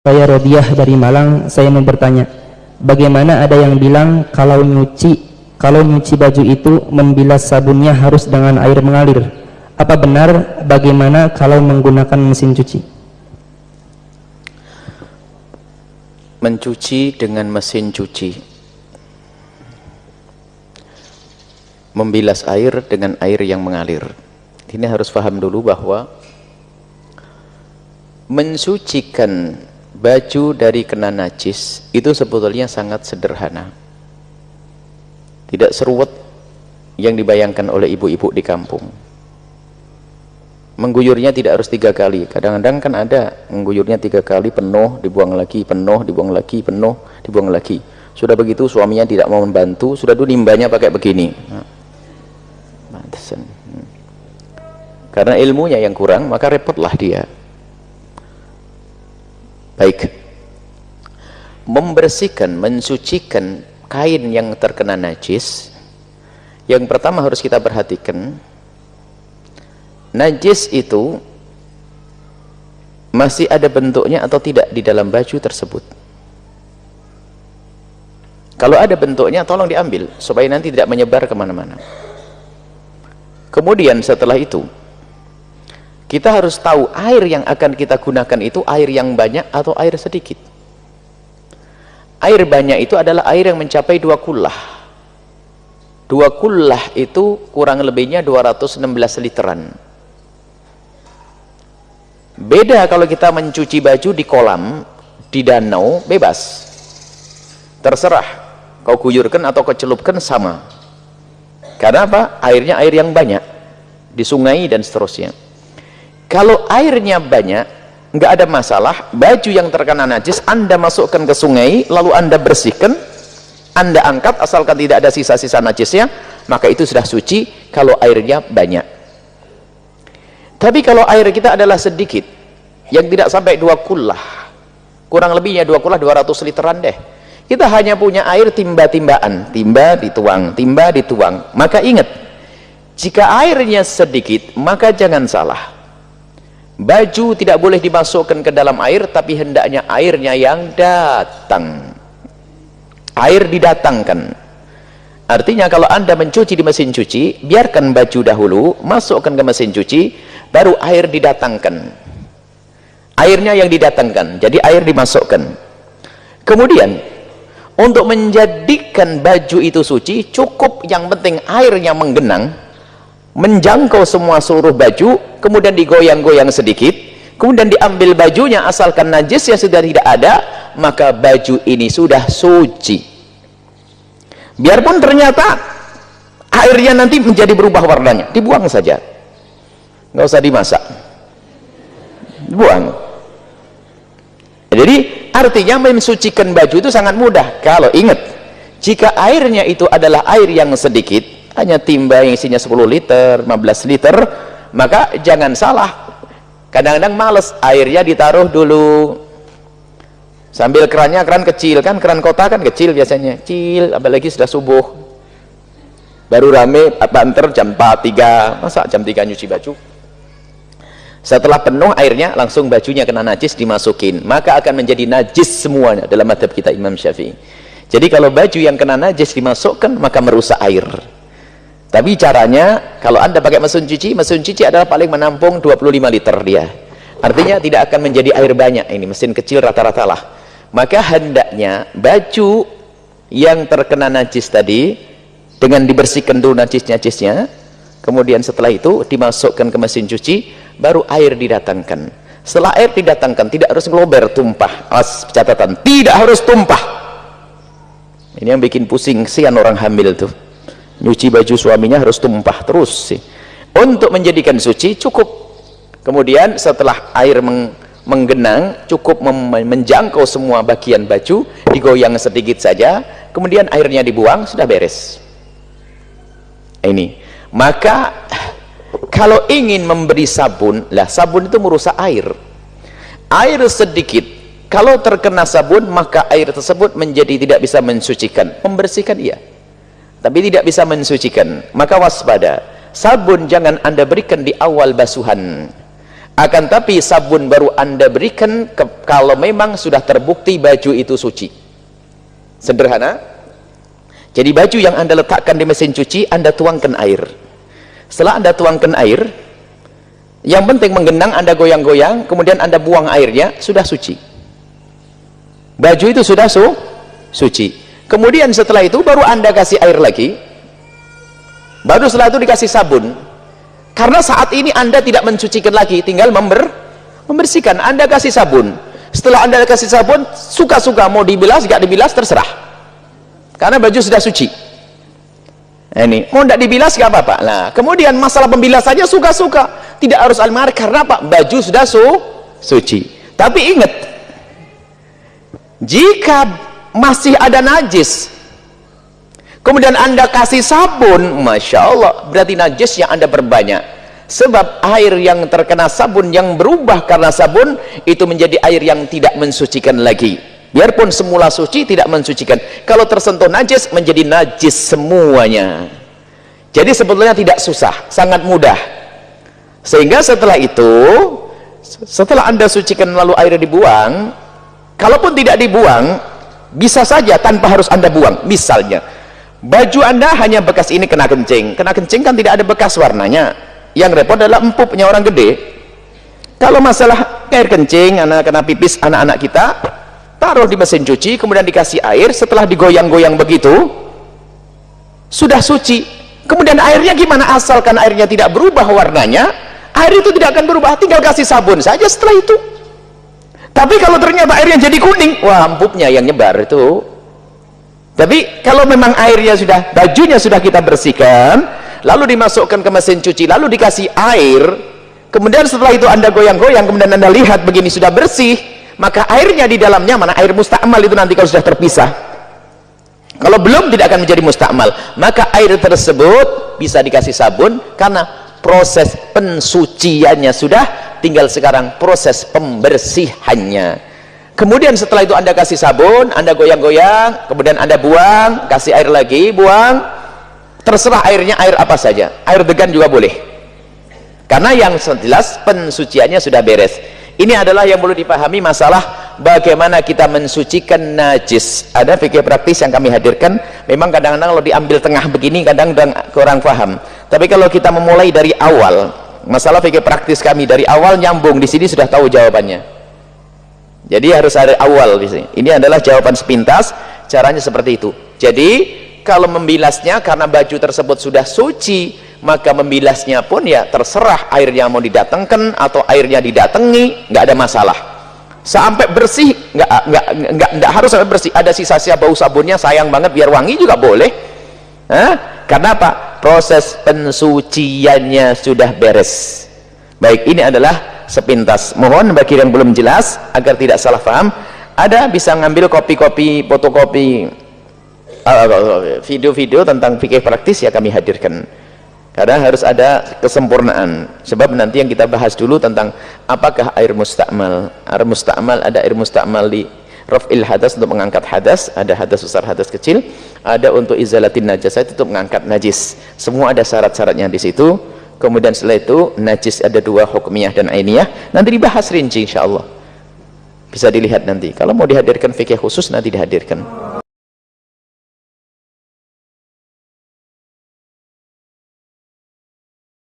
Saya Rodiah dari Malang. Saya mau bertanya, bagaimana ada yang bilang kalau nyuci baju itu membilas sabunnya harus dengan air mengalir? Apa benar? Bagaimana kalau menggunakan mesin cuci? Mencuci dengan mesin cuci, membilas air dengan air yang mengalir. Ini harus paham dulu bahwa mensucikan baju dari kena najis itu sebetulnya sangat sederhana, tidak seruat yang dibayangkan oleh ibu-ibu di kampung. Mengguyurnya tidak harus 3 kali, kadang-kadang kan ada mengguyurnya 3 kali, penuh, dibuang lagi, penuh, dibuang lagi, penuh, dibuang lagi. Sudah begitu suaminya tidak mau membantu, sudah dulu limbahnya pakai begini. Karena ilmunya yang kurang, maka repotlah dia. Baik, membersihkan, mensucikan kain yang terkena najis, yang pertama harus kita perhatikan, najis itu masih ada bentuknya atau tidak di dalam baju tersebut. Kalau ada bentuknya, tolong diambil supaya nanti tidak menyebar kemana-mana. Kemudian setelah itu, kita harus tahu air yang akan kita gunakan itu air yang banyak atau air sedikit. Air banyak itu adalah air yang mencapai 2 kullah. 2 kullah itu kurang lebihnya 216 literan. Beda kalau kita mencuci baju di kolam, di danau, bebas. Terserah, kau guyurkan atau kau celupkan sama. Karena apa? Airnya air yang banyak. Di sungai dan seterusnya. Kalau airnya banyak, nggak ada masalah. Baju yang terkena najis, Anda masukkan ke sungai, lalu Anda bersihkan, Anda angkat, asalkan tidak ada sisa-sisa najisnya, maka itu sudah suci kalau airnya banyak. Tapi kalau air kita adalah sedikit, yang tidak sampai 2 kullah, kurang lebihnya 2 kullah 200 literan deh, kita hanya punya air timba-timbaan, timba dituang, maka ingat, jika airnya sedikit, maka jangan salah, baju tidak boleh dimasukkan ke dalam air, tapi hendaknya airnya yang datang, air didatangkan. Artinya kalau Anda mencuci di mesin cuci, biarkan baju dahulu, masukkan ke mesin cuci, baru air didatangkan, airnya yang didatangkan, jadi air dimasukkan. Kemudian untuk menjadikan baju itu suci, cukup yang penting airnya menggenang, menjangkau semua seluruh baju, kemudian digoyang-goyang sedikit, kemudian diambil bajunya, asalkan najisnya sudah tidak ada, maka baju ini sudah suci. Biarpun ternyata airnya nanti menjadi berubah warnanya, dibuang saja, nggak usah dimasak, buang. Jadi artinya mensucikan baju itu sangat mudah. Kalau ingat, jika airnya itu adalah air yang sedikit, hanya timba yang isinya 10 liter, 15 liter, maka jangan salah, kadang-kadang males, airnya ditaruh dulu sambil kerannya, keran kecil kan, keran kota kan kecil biasanya, kecil, apalagi sudah subuh, baru rame banter jam 4, 3, masa jam 3 nyuci baju? Setelah penuh airnya, langsung bajunya kena najis, dimasukin, maka akan menjadi najis semuanya dalam madhab kita Imam Syafi'i. Jadi kalau baju yang kena najis dimasukkan, maka merusak air. Tapi caranya, kalau Anda pakai mesin cuci adalah paling menampung 25 liter dia, artinya tidak akan menjadi air banyak. Ini mesin kecil rata-rata lah. Maka hendaknya baju yang terkena najis tadi, dengan dibersihkan dulu najis-najisnya, kemudian setelah itu dimasukkan ke mesin cuci, baru air didatangkan. Setelah air didatangkan, tidak harus ngelober, tumpah. Awas catatan, tidak harus tumpah. Ini yang bikin pusing, kesian orang hamil tuh, nyuci baju suaminya harus tumpah terus sih. Untuk menjadikan suci cukup, kemudian setelah air menggenang, cukup menjangkau semua bagian baju, digoyang sedikit saja, kemudian airnya dibuang, sudah beres. Ini maka kalau ingin memberi sabun, lah sabun itu merusak air sedikit, kalau terkena sabun, maka air tersebut menjadi tidak bisa mensucikan. Membersihkan iya, tapi tidak bisa mensucikan. Maka waspada, sabun jangan Anda berikan di awal basuhan, Akan tapi sabun baru Anda berikan kalau memang sudah terbukti baju itu suci. Sederhana. Jadi baju yang Anda letakkan di mesin cuci, Anda tuangkan air. Setelah Anda tuangkan air, yang penting menggenang, Anda goyang-goyang, kemudian Anda buang airnya, sudah suci. Baju itu sudah suci. Kemudian setelah itu baru Anda kasih air lagi, baru setelah itu dikasih sabun. Karena saat ini Anda tidak mencucikan lagi, tinggal membersihkan. Anda kasih sabun. Setelah Anda kasih sabun, suka-suka mau dibilas, gak dibilas, terserah. Karena baju sudah suci. Nah, ini mau tidak dibilas gak apa-apa. Nah, kemudian masalah pembilasannya suka-suka, tidak harus almar. Karena apa? Baju sudah suci. Tapi ingat, jika masih ada najis, kemudian Anda kasih sabun, Masya Allah, berarti najis yang Anda perbanyak. Sebab air yang terkena sabun, yang berubah karena sabun, itu menjadi air yang tidak mensucikan lagi. Biarpun semula suci, tidak mensucikan. Kalau tersentuh najis, menjadi najis semuanya. Jadi sebetulnya tidak susah, sangat mudah. Sehingga setelah itu, setelah Anda sucikan lalu air dibuang, kalaupun tidak dibuang, bisa saja tanpa harus Anda buang. Misalnya, baju Anda hanya bekas ini kena kencing. Kena kencing kan tidak ada bekas warnanya. Yang repot adalah empupnya orang gede. Kalau masalah air kencing, anak kena pipis anak-anak kita, taruh di mesin cuci, kemudian dikasih air, setelah digoyang-goyang begitu, sudah suci. Kemudian airnya gimana? Asalkan airnya tidak berubah warnanya, air itu tidak akan berubah, tinggal kasih sabun saja setelah itu. Tapi kalau ternyata airnya jadi kuning, wah, empupnya yang nyebar itu. Tapi kalau memang airnya sudah, bajunya sudah kita bersihkan, lalu dimasukkan ke mesin cuci, lalu dikasih air, kemudian setelah itu Anda goyang-goyang, kemudian Anda lihat begini sudah bersih, maka airnya di dalamnya, mana air mustakmal itu nanti kalau sudah terpisah. Kalau belum, tidak akan menjadi mustakmal. Maka air tersebut bisa dikasih sabun, karena proses pensuciannya sudah, tinggal sekarang proses pembersihannya. Kemudian setelah itu Anda kasih sabun, Anda goyang-goyang, kemudian Anda buang, kasih air lagi, buang, terserah airnya air apa saja. Air degan juga boleh, karena yang jelas pensuciannya sudah beres. Ini adalah yang perlu dipahami, masalah bagaimana kita mensucikan najis. Ada fikih praktis yang kami hadirkan. Memang kadang-kadang kalau diambil tengah begini kadang-kadang kurang paham, tapi kalau kita memulai dari awal, masalah fikih praktis kami dari awal nyambung, di sini sudah tahu jawabannya. Jadi harus ada awal di sini. Ini adalah jawaban sepintas, caranya seperti itu. Jadi kalau membilasnya, karena baju tersebut sudah suci, maka membilasnya pun ya terserah, airnya mau didatangkan atau airnya didatangi, nggak ada masalah. Sampai bersih, nggak harus sampai bersih. Ada sisa-sisa bau sabunnya, sayang banget, biar wangi juga boleh. Karena apa? Proses pensuciannya sudah beres. Baik, ini adalah sepintas. Mohon bagi yang belum jelas, agar tidak salah paham, ada bisa ngambil kopi-kopi, fotokopi video-video tentang fikih praktis, ya kami hadirkan. Karena harus ada kesempurnaan. Sebab nanti yang kita bahas dulu tentang apakah air mustakmal. Air mustakmal, ada air mustakmal di raf'il hadas, untuk mengangkat hadas, ada hadas besar, hadas kecil, ada untuk izalatin najasah, itu untuk mengangkat najis. Semua ada syarat-syaratnya di situ. Kemudian setelah itu najis ada dua, hukmiyah dan ainiyah. Nanti dibahas rinci insyaallah. Bisa dilihat nanti. Kalau mau dihadirkan fikih khusus nanti dihadirkan.